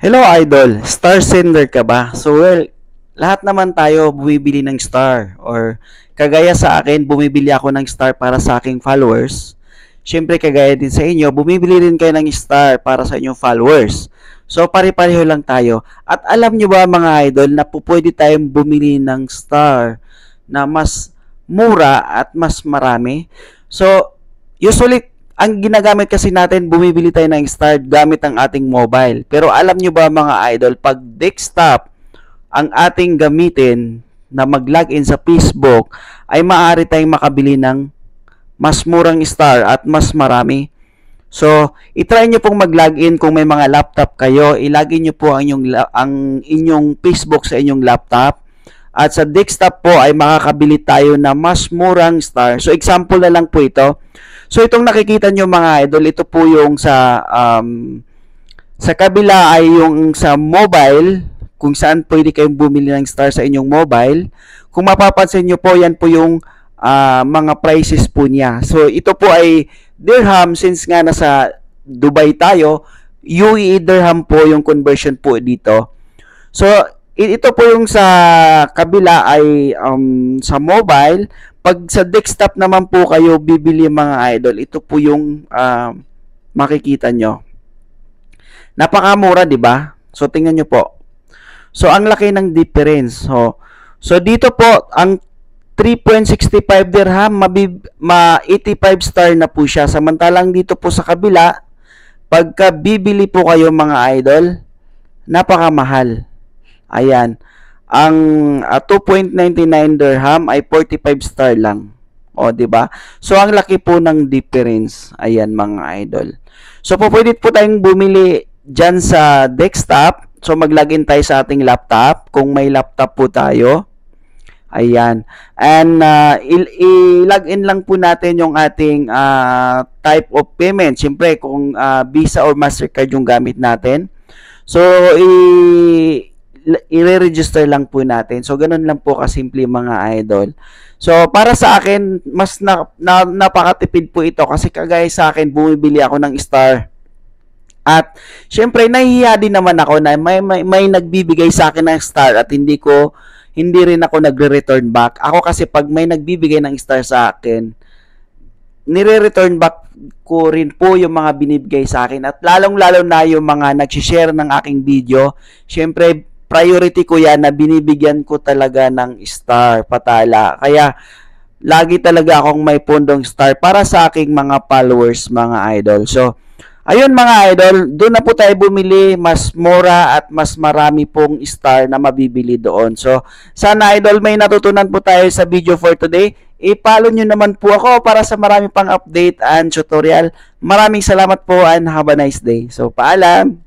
Hello idol, star sender ka ba? So lahat naman tayo bumibili ng star or kagaya sa akin, bumibili ako ng star para sa aking followers. Siyempre kagaya din sa inyo, bumibili rin kayo ng star para sa inyong followers. So pare-pareho lang tayo. At alam nyo ba mga idol na pwede tayong bumili ng star na mas mura at mas marami? So usually ang ginagamit kasi natin, bumibili tayo ng star gamit ang ating mobile. Pero alam nyo ba mga idol, pag desktop ang ating gamitin na mag-login sa Facebook, ay maaari tayong makabili ng mas murang star at mas marami. So, itry nyo pong mag-login kung may mga laptop kayo, ilagin nyo po ang inyong Facebook sa inyong laptop. At sa desktop po ay makakabili tayo na mas murang star. So, example na lang po ito. So, itong nakikita nyo mga idol, ito po yung sa kabila ay yung sa mobile, kung saan pwede kayong bumili ng star sa inyong mobile. Kung mapapansin nyo po, yan po yung mga prices po niya. So, ito po ay dirham, since nga nasa Dubai tayo, UAE dirham po yung conversion po dito. So, ito po yung sa kabila ay sa mobile. Pag sa desktop naman po kayo bibili mga idol, ito po yung makikita nyo. Napakamura, di ba? So, tingnan nyo po. So, ang laki ng difference. So dito po, ang 3.65 dirham, 85 star na po siya. Samantalang dito po sa kabila, pagka bibili po kayo mga idol, napakamahal. Ayan. Ang 2.99 dirham ay 45 star lang. O, di ba? So, ang laki po ng difference. Ayan, mga idol. So, pwede po tayong bumili dyan sa desktop. So, mag-login tayo sa ating laptop. Kung may laptop po tayo. Ayan. And, i-login lang po natin yung ating type of payment. Siyempre, kung Visa or Mastercard yung gamit natin. So, i-register lang po natin. So, ganun lang po kasimple mga idol. So, para sa akin, mas napakatipid po ito kasi kagaya sa akin, bumibili ako ng star. At, syempre, nahihiya din naman ako na may nagbibigay sa akin ng star at hindi rin ako nagre-return back. Ako kasi pag may nagbibigay ng star sa akin, nire-return back ko rin po yung mga binibigay sa akin. At lalong-lalo na yung mga nag-share ng aking video. Syempre, priority ko yan na binibigyan ko talaga ng star, patala. Kaya, lagi talaga akong may pundong star para sa aking mga followers, mga idol. So, ayun mga idol, doon na po tayo bumili, mas mura at mas marami pong star na mabibili doon. So, sana idol may natutunan po tayo sa video for today. I-follow nyo naman po ako para sa marami pang update and tutorial. Maraming salamat po and have a nice day. So, paalam!